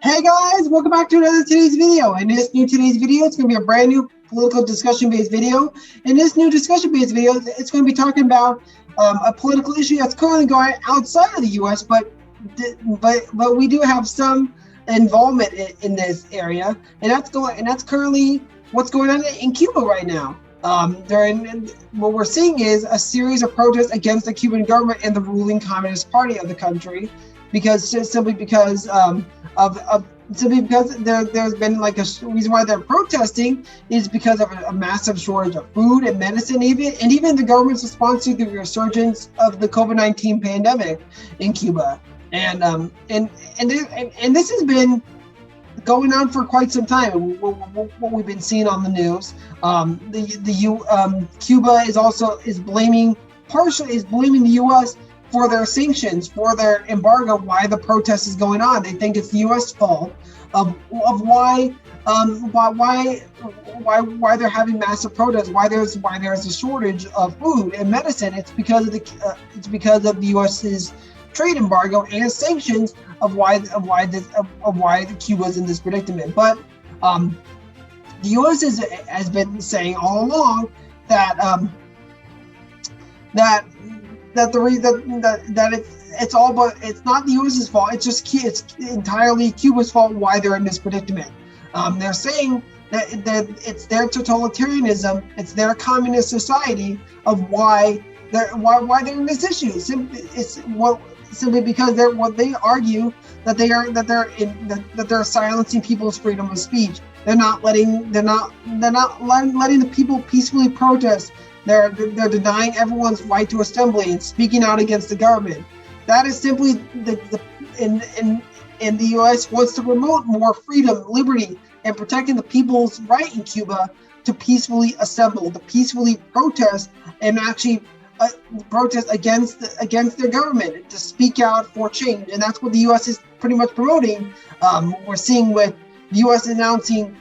Hey guys, welcome back to another today's video. In this new today's video, it's going to be a brand new political discussion-based video. In this new discussion-based video, it's going to be talking about a political issue that's currently going outside of the U.S., but we do have some involvement in this area, and that's currently what's going on in Cuba right now. What we're seeing is a series of protests against the Cuban government and the ruling Communist Party of the country, simply because there's been like a reason why they're protesting is because of a massive shortage of food and medicine, even the government's response to the resurgence of the COVID-19 pandemic in Cuba, and this has been going on for quite some time. What we've been seeing on the news, Cuba is blaming the U.S. for their sanctions, for their embargo, why the protest is going on. They think it's the U.S. fault of why they're having massive protests, why there's a shortage of food and medicine. It's because of the U.S.'s trade embargo and sanctions of why Cuba's in this predicament. But the U.S. has been saying all along that it's not the U.S.'s fault. It's entirely Cuba's fault why they're in this predicament. They're saying that it's their totalitarianism, it's their communist society of why they're in this issue. Simply because they argue that they're silencing people's freedom of speech. They're not letting the people peacefully protest. They're denying everyone's right to assembly and speaking out against the government. That is simply the U.S. wants to promote more freedom, liberty, and protecting the people's right in Cuba to peacefully assemble, to peacefully protest, and actually protest against their government, to speak out for change. And that's what the U.S. is pretty much promoting. We're seeing with the U.S. announcing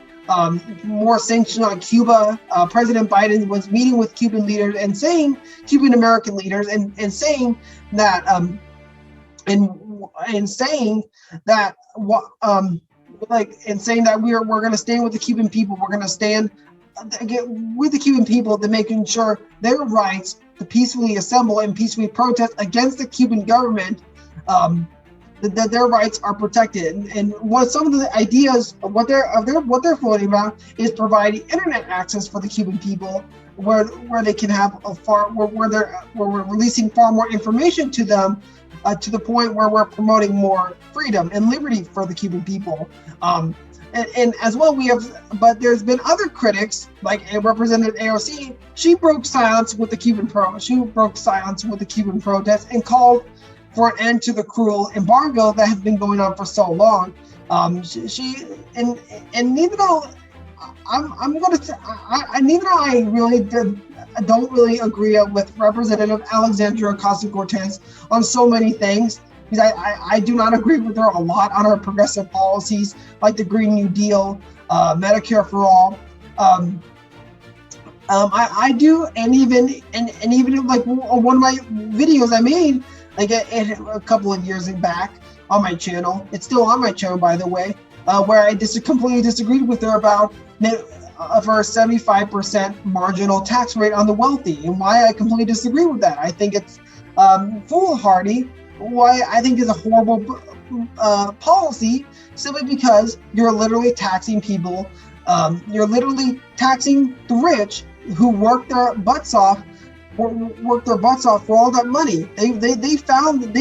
more sanctions on Cuba. President Biden was meeting with Cuban leaders and saying, Cuban American leaders, and saying that we're going to stand with the Cuban people. We're going to stand with the Cuban people to making sure their rights to peacefully assemble and peacefully protest against the Cuban government, that their rights are protected. And some of the ideas of what they're floating about is providing internet access for the Cuban people, where they can have where we're releasing far more information to them, to the point where we're promoting more freedom and liberty for the Cuban people. And as well, but there's been other critics, like Representative AOC. She broke silence with the Cuban protests and called for an end to the cruel embargo that has been going on for so long. Even though I don't really agree with Representative Alexandria Ocasio-Cortez on so many things, because I do not agree with her a lot on her progressive policies like the Green New Deal, Medicare for all. I do, and even like one of my videos I made like a couple of years back on my channel. It's still on my channel, by the way, where I completely disagreed with her about of her 75% marginal tax rate on the wealthy, and why I completely disagree with that. I think it's foolhardy. Why I think is a horrible policy, simply because you're literally taxing people. You're literally taxing the rich who work their butts off for all that money. They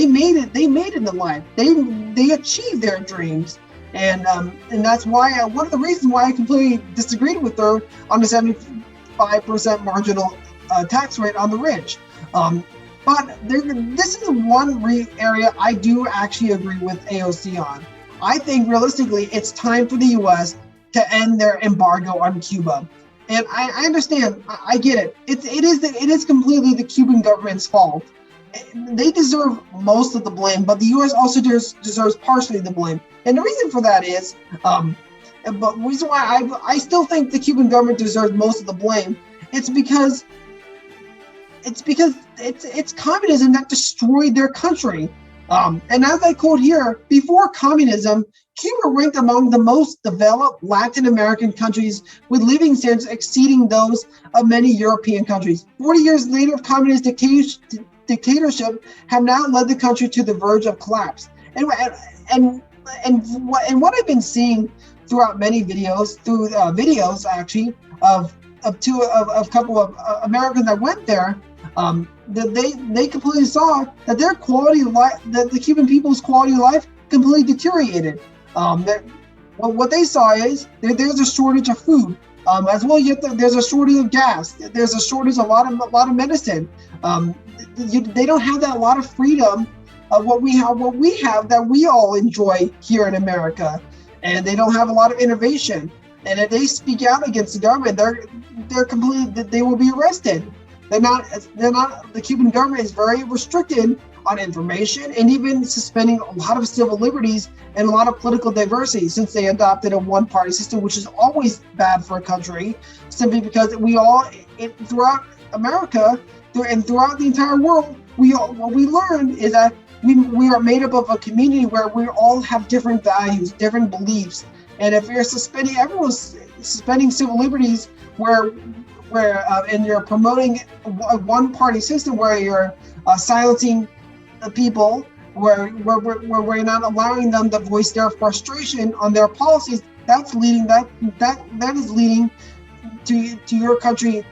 made it in life. They achieved their dreams, and that's why one of the reasons why I completely disagreed with her on the 75% marginal tax rate on the rich. But this is one area I do actually agree with AOC on. I think realistically, it's time for the U.S. to end their embargo on Cuba. And I understand, I get it. It is completely the Cuban government's fault. They deserve most of the blame, but the U.S. also deserves partially the blame. And the reason for that is, but the reason why I still think the Cuban government deserves most of the blame, it's because it's communism that destroyed their country. And as I quote here, before communism, Cuba ranked among the most developed Latin American countries with living standards exceeding those of many European countries. 40 years later of communist dictatorship have now led the country to the verge of collapse. And what I've been seeing throughout many videos, videos actually of a couple of Americans that went there, that they completely saw that their quality of life, that the Cuban people's quality of life completely deteriorated. What they saw is there's a shortage of food, as well. Yet there's a shortage of gas. There's a shortage of a lot of medicine. They don't have that lot of freedom of what we have that we all enjoy here in America, and they don't have a lot of innovation. And if they speak out against the government, they will be arrested. They're not. The Cuban government is very restricted on information and even suspending a lot of civil liberties and a lot of political diversity since they adopted a one-party system, which is always bad for a country, simply because throughout America and throughout the entire world, what we learned is that we are made up of a community where we all have different values, different beliefs, and if everyone's suspending civil liberties, and you're promoting a one-party system where you're silencing the people, where we're not allowing them to voice their frustration on their policies, that is leading to your country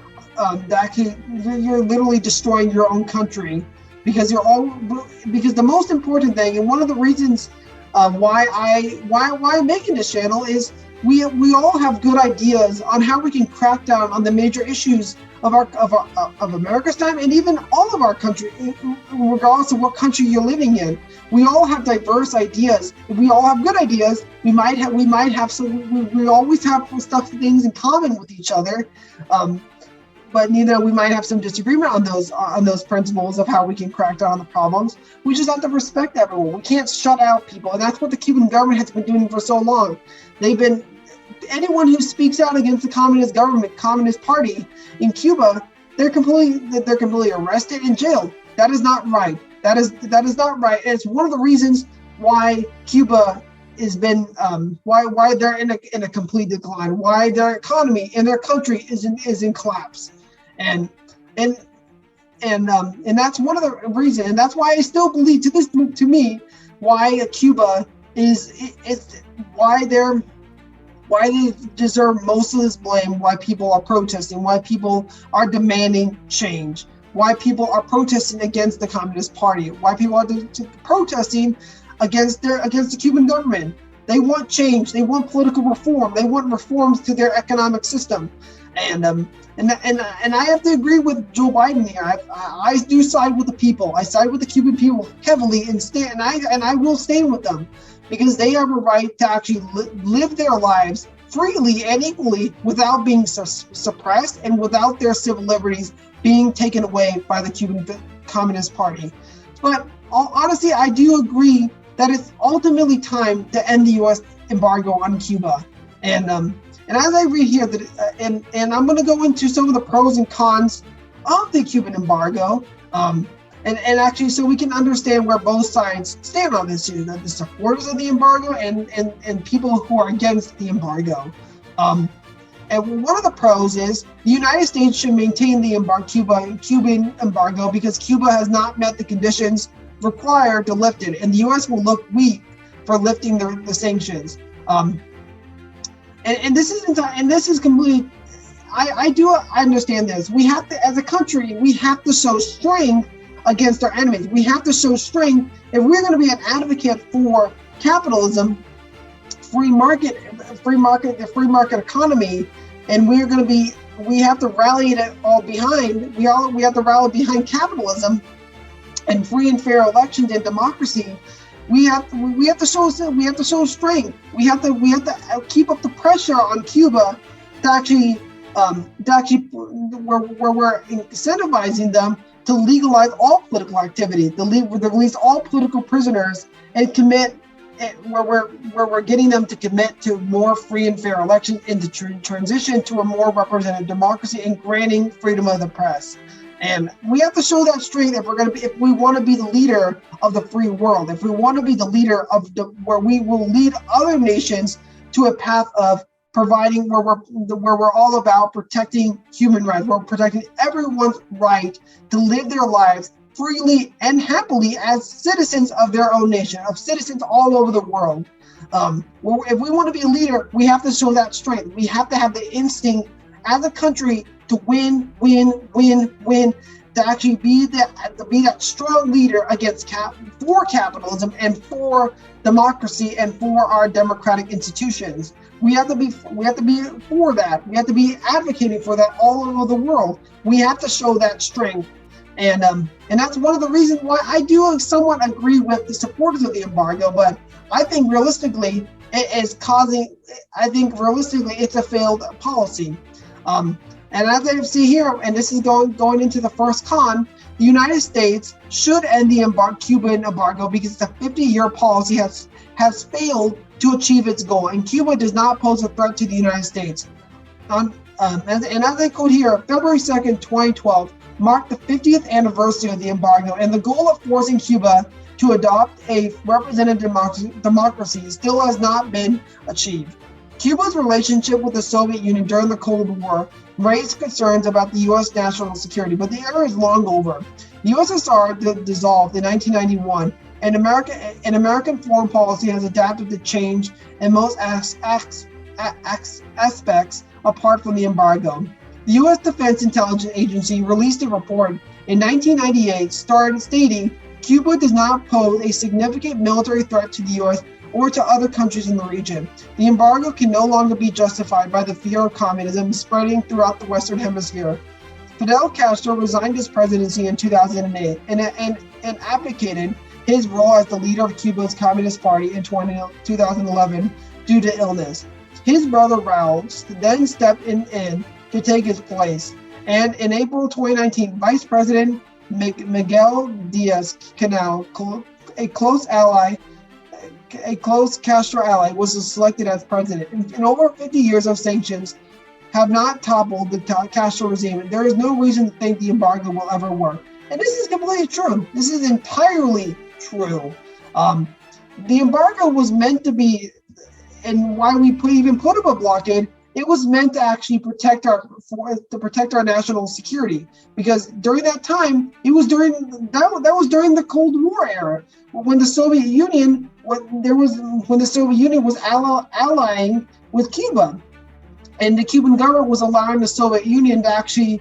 you're literally destroying your own country, because the most important thing, and one of the reasons why I'm making this channel is we all have good ideas on how we can crack down on the major issues of America's time, and even all of our country, regardless of what country you're living in. We all have diverse ideas. If we all have good ideas, we always have things in common with each other. But we might have some disagreement on those principles of how we can crack down on the problems. We just have to respect everyone. We can't shut out people, and that's what the Cuban government has been doing for so long. Anyone who speaks out against the communist party in Cuba, they're completely arrested and jailed. That is not right. That is not right. And it's one of the reasons why Cuba has been why they're in a complete decline, why their economy and their country is in collapse, and that's one of the reasons, and that's why I still believe to me why Cuba is why they deserve most of this blame, why people are protesting, why people are demanding change, why people are protesting against the Communist Party, why people are protesting against the Cuban government. They want change. They want political reform. They want reforms to their economic system. And I have to agree with Joe Biden here. I do side with the people. I side with the Cuban people heavily, and I will stand with them, because they have a right to actually live their lives freely and equally without being suppressed and without their civil liberties being taken away by the Cuban Communist Party. But honestly, I do agree that it's ultimately time to end the U.S. embargo on Cuba. And as I read here, and I'm going to go into some of the pros and cons of the Cuban embargo, and actually, so we can understand where both sides stand on this issue, the supporters of the embargo and people who are against the embargo. And one of the pros is the United States should maintain the Cuban embargo because Cuba has not met the conditions required to lift it, and the U.S. will look weak for lifting the sanctions. And this is completely. I understand this. We have to, as a country, we have to show strength against our enemies. We have to show strength if we're going to be an advocate for capitalism, free market economy, and we have to rally it all behind. We have to rally behind capitalism and free and fair elections and democracy. We have to show strength. We have to keep up the pressure on Cuba to actually where we're incentivizing them to legalize all political activity, to release all political prisoners, and where we're getting them to commit to more free and fair elections and to transition to a more representative democracy and granting freedom of the press. And we have to show that strength if we want to be the leader of the free world, if we want to be the leader of where we will lead other nations to a path of providing where we're all about protecting human rights, we're protecting everyone's right to live their lives freely and happily as citizens of their own nation, of citizens all over the world. If we want to be a leader, we have to show that strength. We have to have the instinct as a country to win, to actually be that strong leader for capitalism and for democracy and for our democratic institutions. We have to be for that. We have to be advocating for that all over the world. We have to show that strength. And that's one of the reasons why I do somewhat agree with the supporters of the embargo, but I think realistically it's a failed policy. And as I see here, and this is going into the first con, the United States should end the Cuban embargo because the 50-year policy has failed to achieve its goal, and Cuba does not pose a threat to the United States. And as I quote here, February 2nd, 2012 marked the 50th anniversary of the embargo, and the goal of forcing Cuba to adopt a representative democracy still has not been achieved. Cuba's relationship with the Soviet Union during the Cold War raised concerns about the U.S. national security, but the era is long over. The USSR dissolved in 1991, and American foreign policy has adapted to change in most aspects apart from the embargo. The U.S. Defense Intelligence Agency released a report in 1998 stating Cuba does not pose a significant military threat to the U.S. or to other countries in the region. The embargo can no longer be justified by the fear of communism spreading throughout the Western Hemisphere. Fidel Castro resigned his presidency in 2008 and abdicated his role as the leader of Cuba's Communist Party in 2011 due to illness. His brother Raul then stepped in to take his place, and in April 2019, Vice President Miguel Diaz-Canel, a close Castro ally, was selected as president. In over 50 years of sanctions have not toppled the Castro regime. There is no reason to think the embargo will ever work. And this is completely true. This is entirely true. The embargo was meant to be, and why we even put up a blockade, it was meant to actually protect our national security, because during that time, during the Cold War era, when the Soviet Union was allying with Cuba, and the Cuban government was allowing the Soviet Union to actually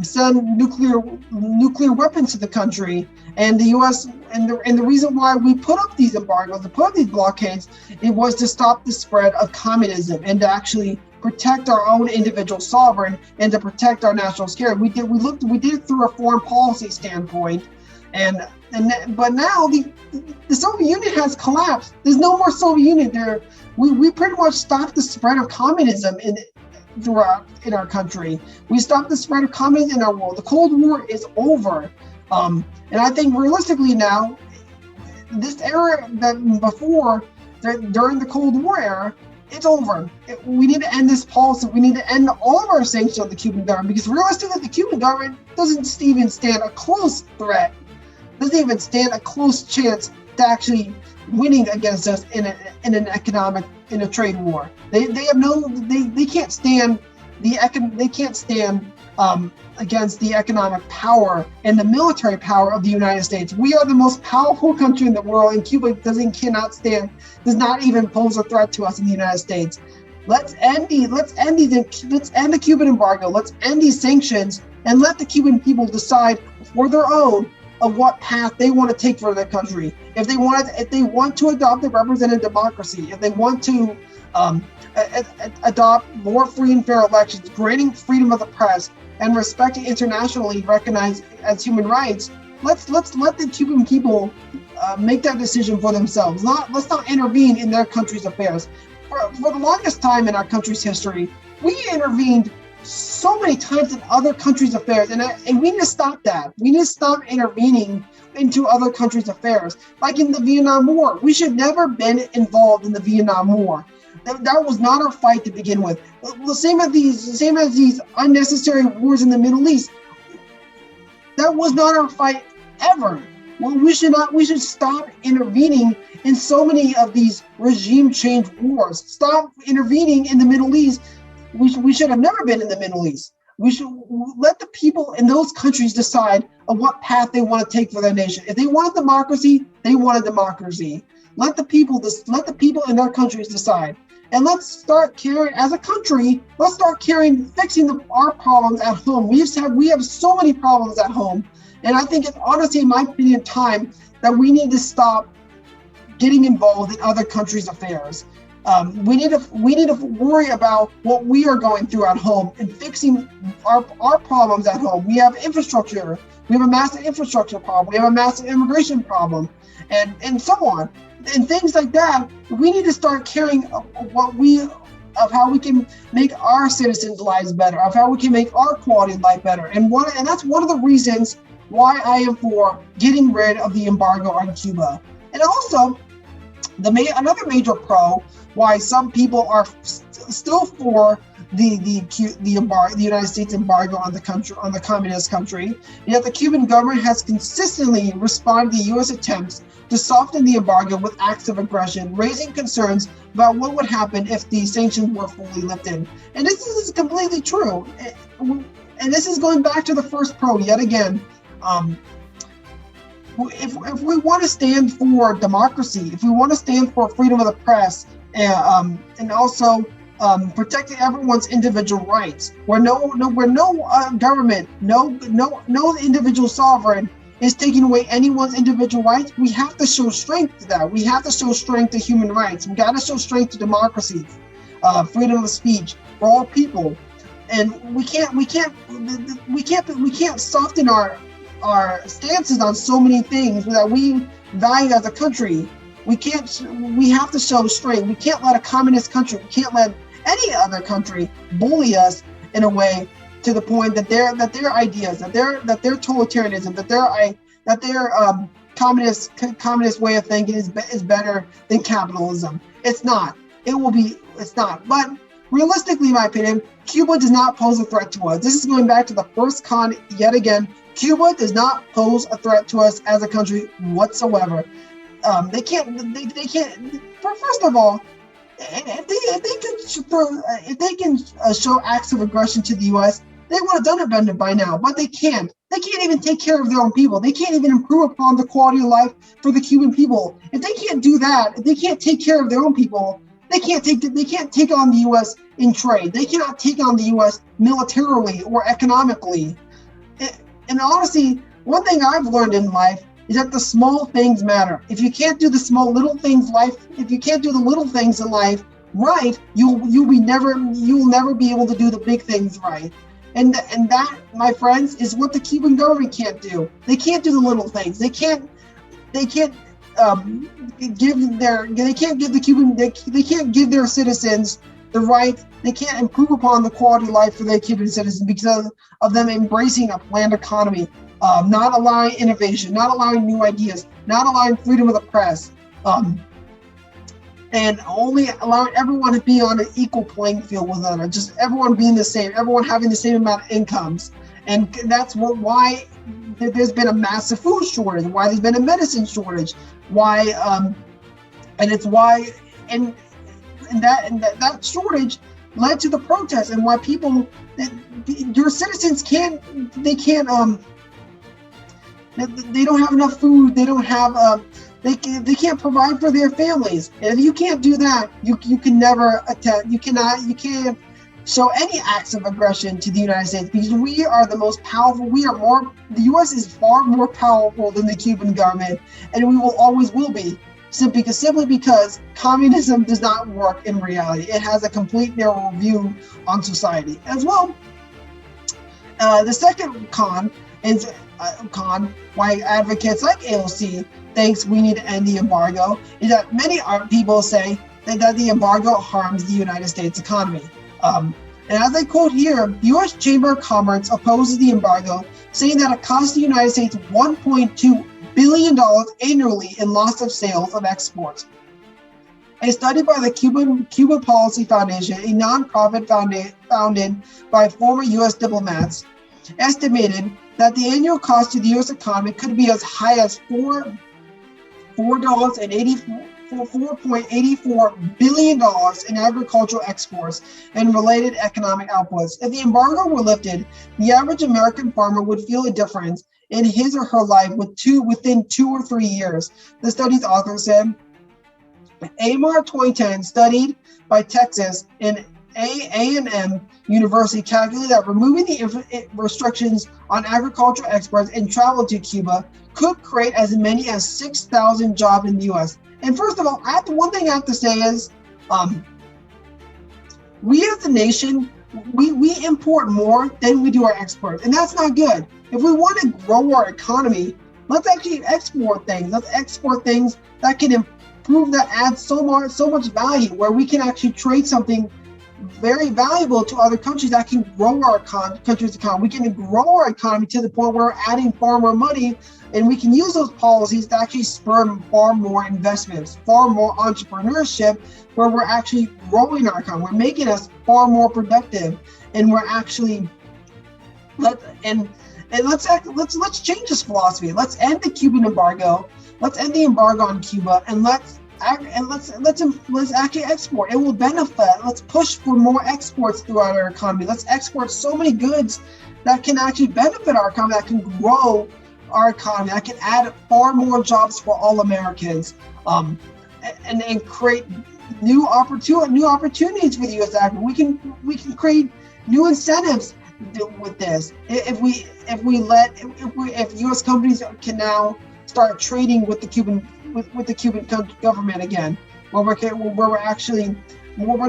send nuclear weapons to the country, and the U.S. and the reason why we put up these embargoes, to put up these blockades, it was to stop the spread of communism and to actually protect our own individual sovereign and to protect our national security. We did it through a foreign policy standpoint, but now the Soviet Union has collapsed. There's no more Soviet Union there. We pretty much stopped the spread of communism in our country. We stopped the spread of communism in our world. The Cold War is over, and I think realistically now, this era during the Cold War era, it's over. We need to end this policy. We need to end all of our sanctions on the Cuban government, because realistically, the Cuban government doesn't even stand a close threat, doesn't even stand a close chance to actually winning against us in a trade war. They can't stand against the economic power and the military power of the United States. We are the most powerful country in the world, and Cuba does not even pose a threat to us in the United States. Let's end the Cuban embargo. Let's end these sanctions and let the Cuban people decide for their own of what path they want to take for their country. If they want to adopt a representative democracy, if they want to adopt more free and fair elections, granting freedom of the press, and respecting internationally recognized as human rights, let's let the Cuban people make that decision for themselves. Let's not intervene in their country's affairs. For the longest time in our country's history, we intervened so many times in other countries' affairs, and we need to stop that. We need to stop intervening into other countries' affairs. Like in the Vietnam War, we should never been involved in the Vietnam War. That was not our fight to begin with. The same as these unnecessary wars in the Middle East. That was not our fight ever. Well, we should stop intervening in so many of these regime change wars. Stop intervening in the Middle East. We should have never been in the Middle East. We should let the people in those countries decide on what path they want to take for their nation. If they want a democracy, they want a democracy. Let the people in their countries decide. And let's start caring as a country. Let's start fixing our problems at home. We have so many problems at home, and I think it's honestly, in my opinion, time that we need to stop getting involved in other countries' affairs. We need to worry about what we are going through at home and fixing our problems at home. We have infrastructure. We have a massive infrastructure problem. We have a massive immigration problem, and so on. And things like that, we need to start caring of how we can make our citizens' lives better, of how we can make our quality of life better. And that's one of the reasons why I am for getting rid of the embargo on Cuba. And also, another major pro why some people are still for the United States embargo on the communist country, yet the Cuban government has consistently responded to U.S. attempts to soften the embargo with acts of aggression, raising concerns about what would happen if the sanctions were fully lifted. And this is completely true. And this is going back to the first pro yet again. If we want to stand for democracy, if we want to stand for freedom of the press, and also protecting everyone's individual rights, where no government, no individual sovereign is taking away anyone's individual rights, we have to show strength to that. We have to show strength to human rights. We got to show strength to democracy, freedom of speech for all people, and we can't soften our stances on so many things that we value as a country. We have to show strength. We can't let a communist country, we can't let any other country bully us in a way to the point that their ideas, that their totalitarianism, that their communist way of thinking is better than capitalism. It's not. It's not. But realistically, in my opinion, Cuba does not pose a threat to us. This is going back to the first con yet again. Cuba does not pose a threat to us as a country whatsoever. They can't. First of all, if they can show acts of aggression to the U.S., they would have done it by now. But they can't. They can't even take care of their own people. They can't even improve upon the quality of life for the Cuban people. If they can't do that, if they can't take care of their own people, they can't take on the U.S. in trade. They cannot take on the U.S. militarily or economically. And honestly, one thing I've learned in life is that the small things matter. If you can't do the if you can't do the little things in life right, you'll never be able to do the big things right. And that, my friends, is what the Cuban government can't do. They can't do the little things. They can't give their citizens the right. They can't improve upon the quality of life for their Cuban citizens because of them embracing a planned economy, not allowing innovation, not allowing new ideas, not allowing freedom of the press, and only allowing everyone to be on an equal playing field with others, just everyone being the same, everyone having the same amount of incomes. And that's why there's been a massive food shortage, why there's been a medicine shortage, that shortage led to the protests, and why your citizens they don't have enough food, they don't have they can't provide for their families. And if you can't do that, you can never you can't show any acts of aggression to the United States, because we are the most powerful. The U.S. is far more powerful than the Cuban government, and we always will be, simply because communism does not work in reality. It has a complete narrow view on society as well. The second con is why advocates like AOC thinks we need to end the embargo is that many people say that the embargo harms the United States economy. And as I quote here, the U.S. Chamber of Commerce opposes the embargo, saying that it costs the United States $1.2 billion annually in loss of sales of exports. A study by the Cuba Policy Foundation, a nonprofit founded by former U.S. diplomats, estimated that the annual cost to the U.S. economy could be as high as $4.84 billion in agricultural exports and related economic outputs. If the embargo were lifted, the average American farmer would feel a difference in his or her life within 2 or 3 years, the study's author said. AMAR 2010 studied by Texas and A&M University calculated that removing the restrictions on agricultural exports and travel to Cuba could create as many as 6,000 jobs in the U.S. And first of all, one thing I have to say is, we as a nation, we import more than we do our export, and that's not good. If we want to grow our economy, let's actually export things. Let's export things that can improve, that add so much value, where we can actually trade something very valuable to other countries that can grow our country's economy. We can grow our economy to the point where we're adding far more money, and we can use those policies to actually spur far more investments, far more entrepreneurship, where we're actually growing our economy. We're making us far more productive, and we're actually let's change this philosophy. Let's end the Cuban embargo. Let's end the embargo on Cuba, and let's actually export. It will benefit. Let's push for more exports throughout our economy. Let's export so many goods that can actually benefit our economy, that can grow our economy, that can add far more jobs for all Americans, and create new opportunities for the U.S. agriculture. We can create new incentives with this. If U.S. companies can now start trading with the Cuban government again, where we're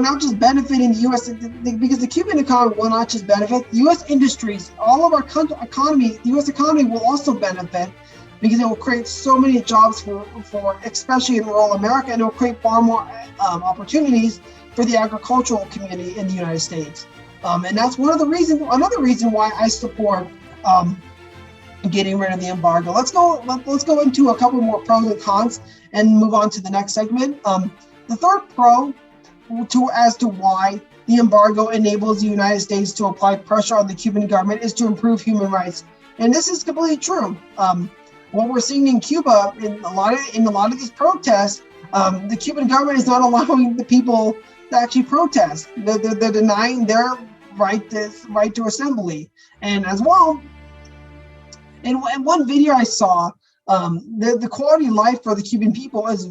not just benefiting the U.S. because the Cuban economy will not just benefit U.S. industries. All of our economy, the U.S. economy will also benefit, because it will create so many jobs for especially in rural America, and it will create far more opportunities for the agricultural community in the United States. And that's another reason why I support getting rid of the embargo. Let's go into a couple more pros and cons and move on to the next segment. The third pro as to why the embargo enables the United States to apply pressure on the Cuban government is to improve human rights. And this is completely true. What we're seeing in Cuba in a lot of these protests, the Cuban government is not allowing the people to actually protest. They're denying their right to assembly. And as well, in one video I saw, the quality of life for the Cuban people is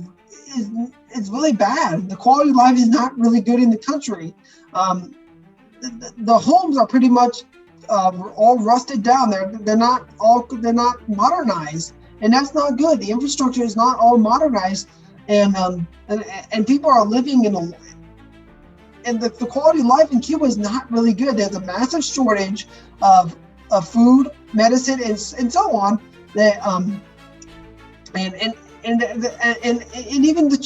really bad. The quality of life is not really good in the country. The homes are pretty much all rusted down. They're not modernized, and that's not good. The infrastructure is not all modernized, and people are living and the quality of life in Cuba is not really good. There's a massive shortage of food, medicine, and so on. That and even the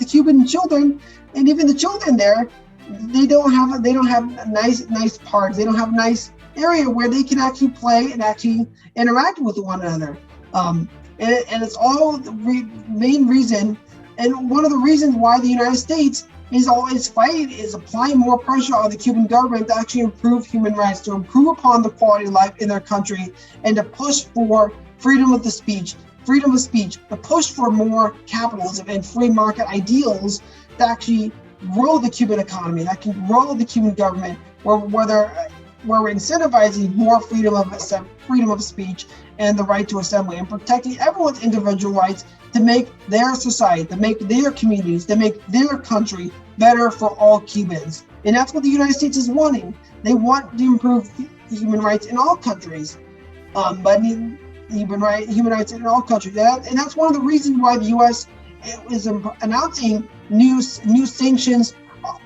Cuban children, and even the children there, they don't have nice parks. They don't have a nice area where they can actually play and actually interact with one another. And it's all the main reason, and one of the reasons why the United States is applying more pressure on the Cuban government to actually improve human rights, to improve upon the quality of life in their country, and to push for freedom of speech, to push for more capitalism and free market ideals to actually grow the Cuban economy, that can grow the Cuban government, where we're incentivizing more freedom of speech and the right to assembly, and protecting everyone's individual rights to make their society, to make their communities, to make their country better for all Cubans. And that's what the United States is wanting. They want to improve human rights in all countries, human rights in all countries. And that's one of the reasons why the U.S. is announcing new sanctions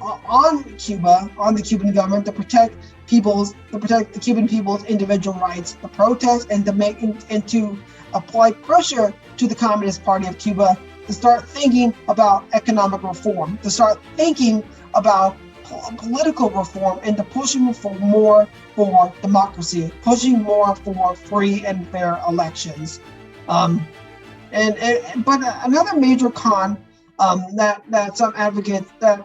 on Cuba, on the Cuban government, to protect the Cuban people's individual rights, to protest, and to apply pressure to the Communist Party of Cuba to start thinking about economic reform, to start thinking about political reform, and to pushing for more for democracy, pushing more for free and fair elections. But another major con that some advocates that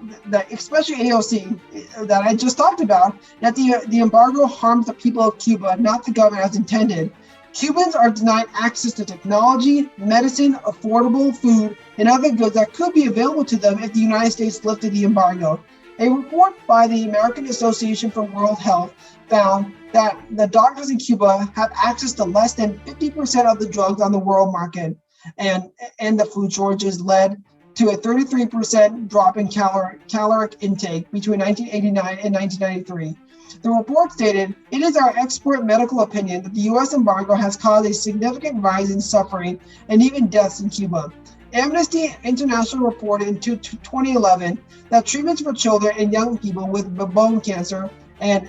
especially AOC that I just talked about, that the embargo harms the people of Cuba, not the government as intended. Cubans are denied access to technology, medicine, affordable food, and other goods that could be available to them if the United States lifted the embargo. A report by the American Association for World Health found that the doctors in Cuba have access to less than 50% of the drugs on the world market, and the food shortages led to a 33% drop in caloric intake between 1989 and 1993. The report stated, "It is our expert medical opinion that the U.S. embargo has caused a significant rise in suffering and even deaths in Cuba." Amnesty International reported in 2011 that treatments for children and young people with bone cancer and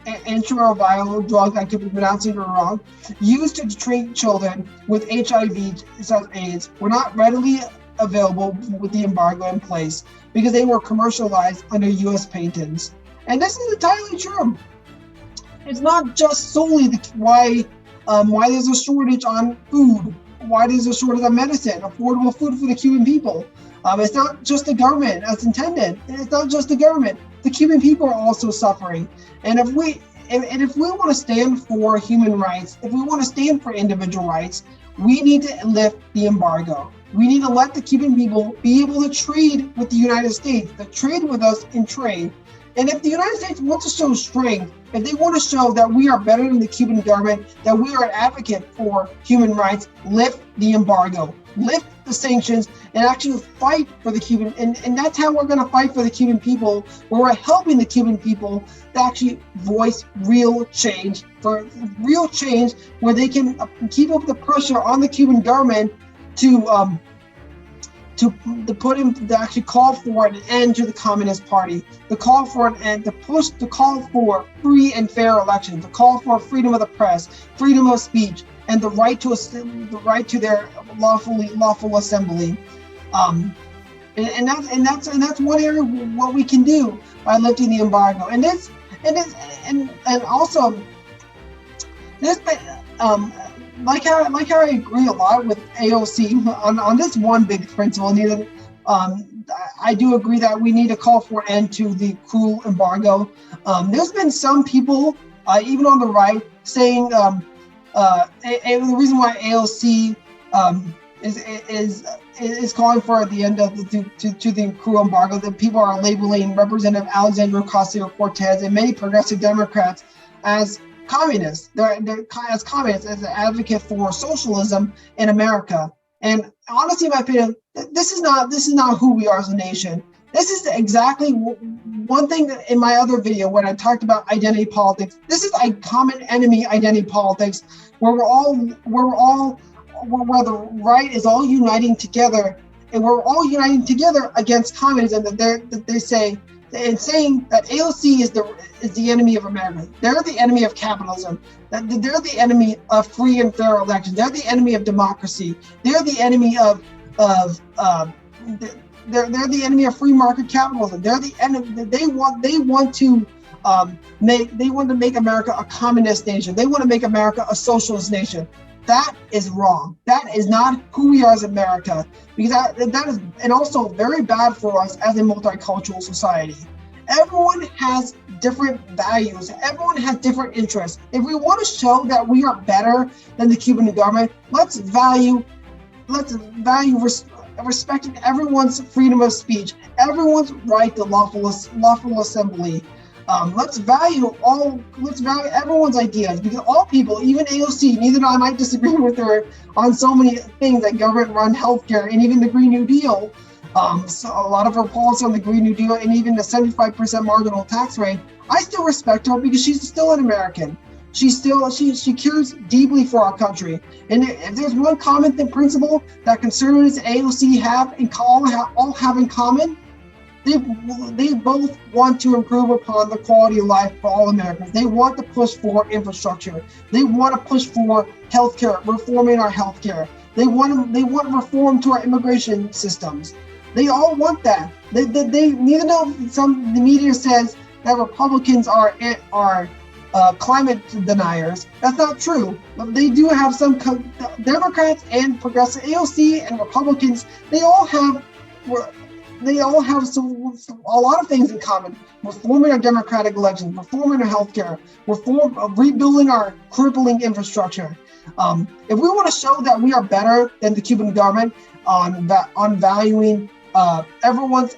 antiretroviral drugs, I could be pronouncing it wrong, used to treat children with HIV/AIDS were not readily available with the embargo in place because they were commercialized under U.S. patents. And this is entirely true. It's not just solely why there's a shortage on food, why there's a shortage on medicine, affordable food for the Cuban people. It's not just the government as intended. It's not just the government. The Cuban people are also suffering. And if we want to stand for human rights, if we want to stand for individual rights, we need to lift the embargo. We need to let the Cuban people be able to trade with the United States, to trade with us in trade. And if the United States wants to show strength, if they want to show that we are better than the Cuban government, that we are an advocate for human rights, lift the embargo, lift the sanctions, and actually fight for the Cuban. And that's how we're going to fight for the Cuban people, where we're helping the Cuban people to actually voice real change, where they can keep up the pressure on the Cuban government to actually call for an end to the Communist Party, to call for an end, to call for free and fair elections, to call for freedom of the press, freedom of speech, and the right to their lawful assembly. And that's one area what we can do by lifting the embargo. And also this. Like how I agree a lot with AOC on this one big principle, I do agree that we need to call for an end to the cruel embargo. There's been some people, even on the right, saying the reason why AOC is calling for the end of the cruel embargo, that people are labeling Representative Alexandria Ocasio-Cortez and many progressive Democrats as communists. They're as communists, as an advocate for socialism in America. And honestly, in my opinion, this is not who we are as a nation. This is exactly one thing that in my other video when I talked about identity politics. This is a common enemy identity politics, where where the right is all uniting together, and we're all uniting together against communism. That they say. And saying that AOC is the enemy of America. They're the enemy of capitalism. They're the enemy of free and fair elections. They're the enemy of democracy. They're the enemy of they're the enemy of free market capitalism. They're the enemy. They want to make America a communist nation. They want to make America a socialist nation. That is wrong. That is not who we are as America, because that is, and also very bad for us as a multicultural society. Everyone has different values. Everyone has different interests. If we want to show that we are better than the Cuban government, let's value respecting everyone's freedom of speech, everyone's right to lawful assembly. Let's value everyone's ideas, because all people, even AOC, neither I might disagree with her on so many things like government-run healthcare and even the Green New Deal. So a lot of her policy on the Green New Deal and even the 75% marginal tax rate, I still respect her because she's still an American. She cares deeply for our country. And if there's one common principle that conservatives and AOC all have in common, they both want to improve upon the quality of life for all Americans. They want to push for infrastructure. They want to push for healthcare, reforming our healthcare. They want reform to our immigration systems. They all want that. They even though the media says that Republicans are climate deniers. That's not true. But they do have some Democrats and progressive AOC and Republicans. They all have a lot of things in common. Reforming our democratic elections, reforming our healthcare, rebuilding our crippling infrastructure. If we want to show that we are better than the Cuban government on valuing everyone's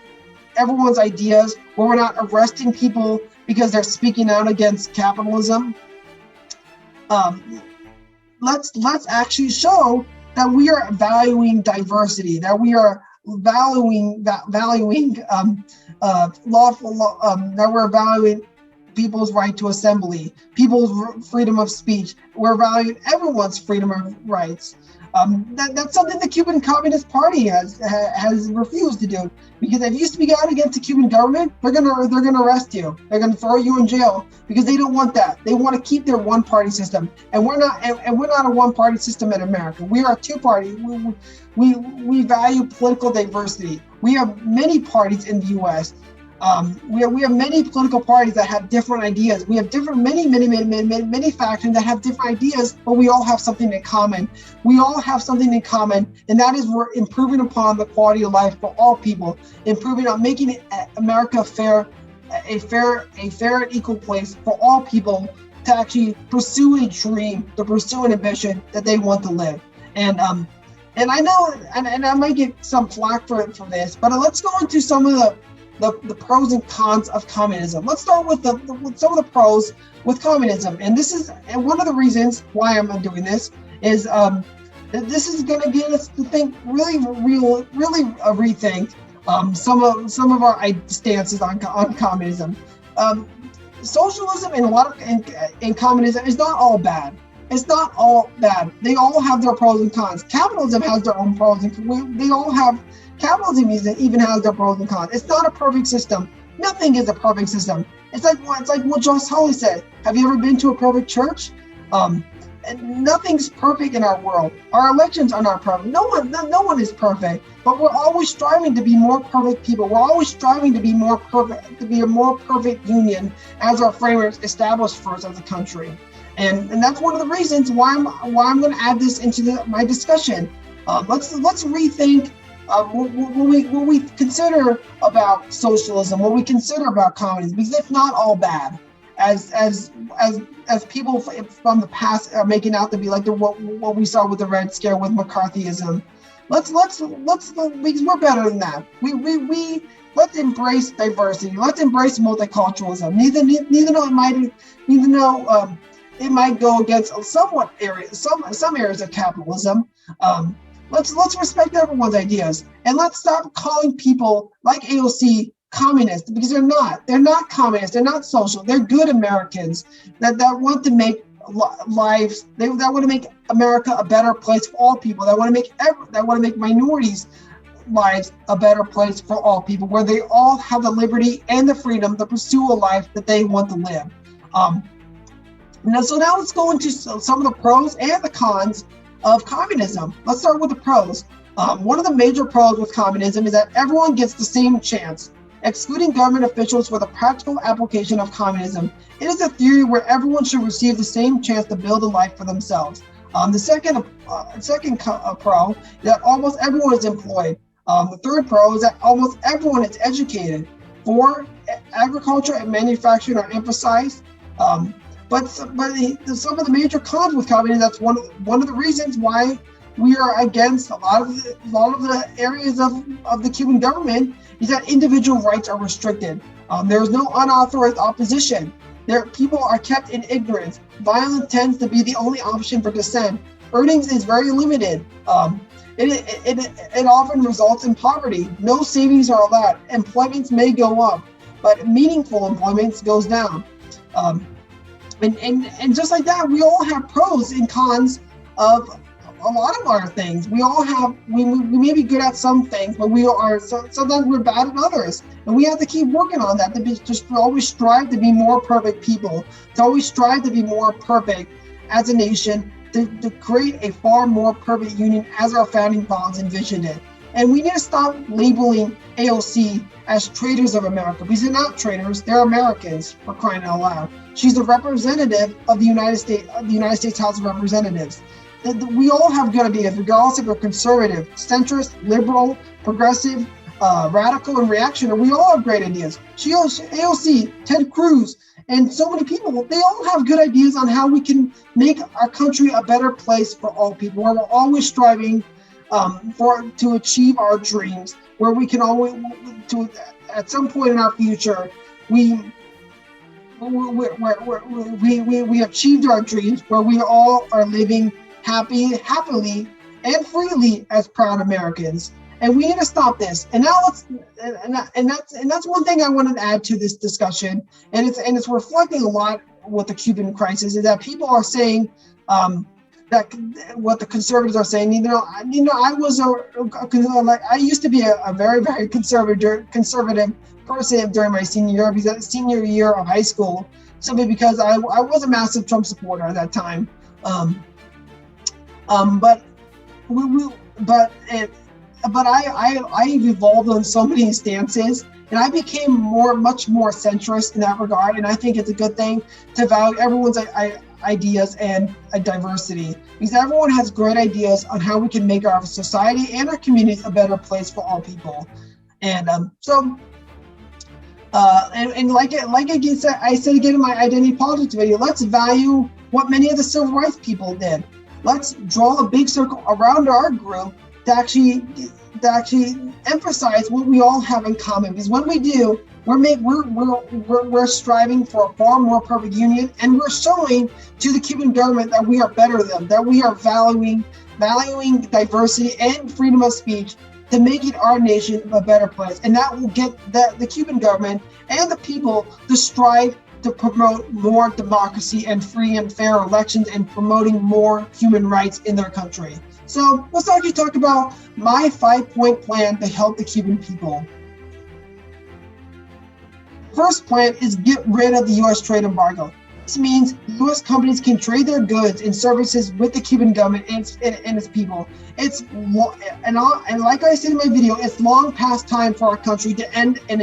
ideas, where we're not arresting people because they're speaking out against capitalism, let's actually show that we are valuing diversity, that we are valuing that we're valuing people's right to assembly, people's freedom of speech. We're valuing everyone's freedom of rights. That's something the Cuban Communist Party has refused to do, because if you speak out against the Cuban government, they're gonna arrest you. They're gonna throw you in jail, because they don't want that. They want to keep their one-party system, and we're not a one-party system in America. We are a two-party. We value political diversity. We have many parties in the U.S. We have many political parties that have different ideas. We have many factions that have different ideas, but we all have something in common. We all have something in common, and that is we're improving upon the quality of life for all people, improving on making America a fair and equal place for all people to actually pursue a dream, to pursue an ambition that they want to live. And I know, and I might get some flack for this, but let's go into some of the pros and cons of communism. Let's start with some of the pros with communism. And one of the reasons why I'm doing this is that this is going to get us to think really rethink some of our stances on communism. Socialism and communism is not all bad. It's not all bad. They all have their pros and cons. Capitalism has their own pros and cons. Capitalism even has their pros and cons. It's not a perfect system. Nothing is a perfect system. It's like what Josh Hawley said. Have you ever been to a perfect church? Nothing's perfect in our world. Our elections are not perfect. No one is perfect. But we're always striving to be more perfect people. We're always striving to be more perfect, to be a more perfect union, as our framers established for us as a country. And that's one of the reasons why I'm going to add this into my discussion. Let's rethink what we consider about socialism, what we consider about communism, because it's not all bad, as people from the past are making out to be, like what we saw with the Red Scare with McCarthyism. Let's because we're better than that. Let's embrace diversity. Let's embrace multiculturalism. Neither though it might go against some areas of capitalism. Let's respect everyone's ideas, and let's stop calling people like AOC communist, because they're not. They're not communist. They're not social. They're good Americans that want to make lives. That want to make America a better place for all people. That want to make minorities' lives a better place for all people, where they all have the liberty and the freedom to pursue a life that they want to live. So now let's go into some of the pros and the cons of communism. Let's start with the pros. One of the major pros with communism is that everyone gets the same chance, excluding government officials for the practical application of communism. It is a theory where everyone should receive the same chance to build a life for themselves. The second pro is that almost everyone is employed. The third pro is that almost everyone is educated. 4, agriculture and manufacturing are emphasized. But some of the major cons with communism, that's one of the reasons why we are against a lot of the areas of the Cuban government, is that individual rights are restricted. There is no unauthorized opposition. People are kept in ignorance. Violence tends to be the only option for dissent. Earnings is very limited. It often results in poverty. No savings are allowed. Employments may go up, but meaningful employment goes down. And just like that, we all have pros and cons of a lot of our things. We may be good at some things, but sometimes we're bad at others. And we have to keep working on that, to always strive to be more perfect people, to always strive to be more perfect as a nation, to create a far more perfect union as our founding fathers envisioned it. And we need to stop labeling AOC as traitors of America, because they're not traitors, they're Americans, for crying out loud. She's a representative of the United States House of Representatives. We all have good ideas, regardless if we're conservative, centrist, liberal, progressive, radical, and reactionary. We all have great ideas. AOC, Ted Cruz, and so many people, they all have good ideas on how we can make our country a better place for all people, where we're always striving to achieve our dreams, where we can always, at some point in our future, we achieved our dreams, where we all are living happily and freely as proud Americans. And we need to stop this. And now that's one thing I wanted to add to this discussion. And it's reflecting a lot with the Cuban crisis, is that people are saying that what the conservatives are saying. I used to be a very, very conservative person during my senior year of high school, simply because I was a massive Trump supporter at that time. But I've evolved on so many stances, and I became much more centrist in that regard. And I think it's a good thing to value everyone's ideas and diversity, because everyone has great ideas on how we can make our society and our communities a better place for all people. And like I said again in my identity politics video, let's value what many of the civil rights people did. Let's draw a big circle around our group to actually emphasize what we all have in common. Because when we do, we're striving for a far more perfect union, and we're showing to the Cuban government that we are better than them, that we are valuing diversity and freedom of speech to making our nation a better place. And that will get the Cuban government and the people to strive to promote more democracy and free and fair elections, and promoting more human rights in their country. So let's actually talk about my 5-point plan to help the Cuban people. First plan is get rid of the U.S. trade embargo. This means U.S. companies can trade their goods and services with the Cuban government and its people. And like I said in my video, it's long past time for our country to end an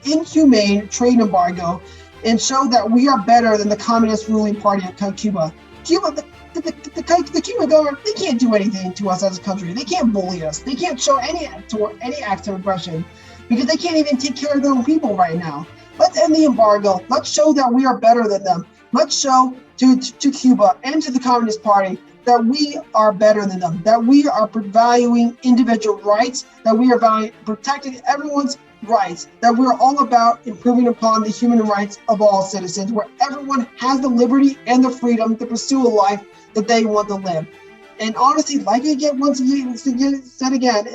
inhumane trade embargo and show that we are better than the communist ruling party of Cuba. The Cuban government, they can't do anything to us as a country. They can't bully us. They can't show any acts of aggression, because they can't even take care of their own people right now. Let's end the embargo. Let's show that we are better than them. Let's show to Cuba and to the Communist Party that we are better than them, that we are valuing individual rights, that we are protecting everyone's rights, that we're all about improving upon the human rights of all citizens, where everyone has the liberty and the freedom to pursue a life that they want to live. And honestly, like I said again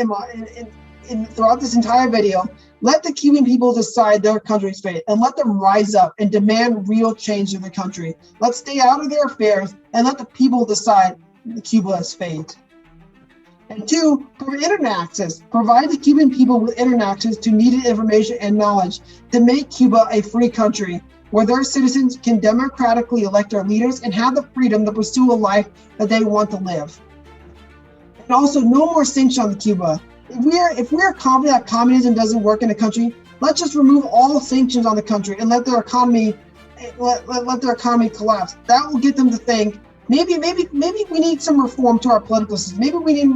throughout this entire video, let the Cuban people decide their country's fate, and let them rise up and demand real change in the country. Let's stay out of their affairs and let the people decide Cuba's fate. And 2, for internet access. Provide the Cuban people with internet access to needed information and knowledge to make Cuba a free country, where their citizens can democratically elect their leaders and have the freedom to pursue a life that they want to live. And also, no more sanctions on Cuba. If we're confident that communism doesn't work in the country, let's just remove all sanctions on the country and let their economy collapse. That will get them to think, maybe we need some reform to our political system. Maybe we need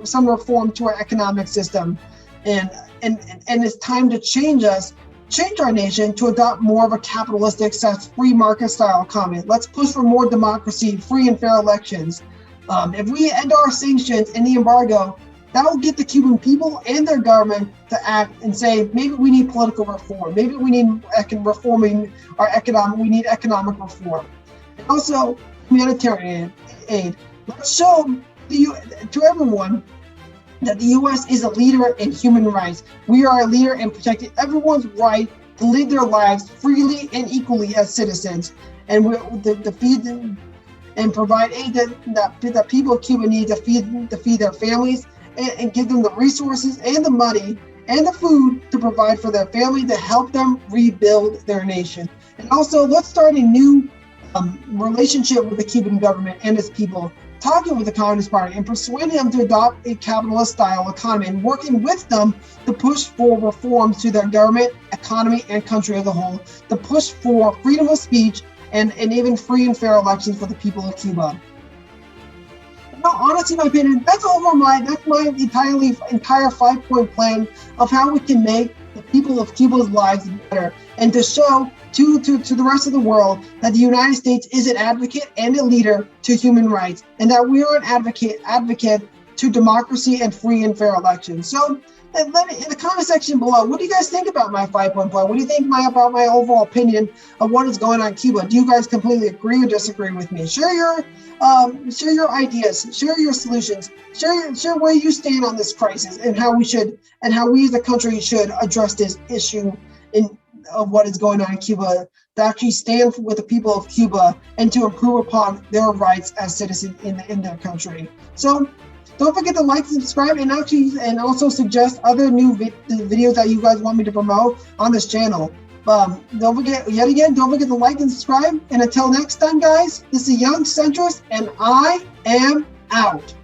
some reform to our economic system, and it's time to change our nation to adopt more of a capitalistic, free market style economy. Let's push for more democracy, free and fair elections. If we end our sanctions and the embargo, that will get the Cuban people and their government to act and say, maybe we need political reform. Maybe we need reforming our we need economic reform. And also humanitarian aid. Let's show to everyone that the U.S. is a leader in human rights. We are a leader in protecting everyone's right to live their lives freely and equally as citizens. And to feed them and provide aid that people of Cuba need to feed their families, and give them the resources and the money and the food to provide for their family, to help them rebuild their nation. And also, let's start a new relationship with the Cuban government and its people talking with the Communist Party and persuading them to adopt a capitalist-style economy and working with them to push for reforms to their government, economy, and country as a whole, to push for freedom of speech and even free and fair elections for the people of Cuba. Now, honestly, in my opinion, that's my entire 5-point plan of how we can make the people of Cuba's lives better, and to show to the rest of the world that the United States is an advocate and a leader to human rights, and that we are an advocate to democracy and free and fair elections. So, let me in the comment section below, what do you guys think about my 5-point plan? What do you think about my overall opinion of what is going on in Cuba? Do you guys completely agree or disagree with me? Share your ideas, share your solutions, share where you stand on this crisis and how we as a country should address this issue of what is going on in Cuba, to actually stand with the people of Cuba and to improve upon their rights as citizens in their country. So don't forget to like and subscribe, and also suggest other new videos that you guys want me to promote on this channel. Don't forget to like and subscribe. And until next time, guys, this is Young Centrist, and I am out.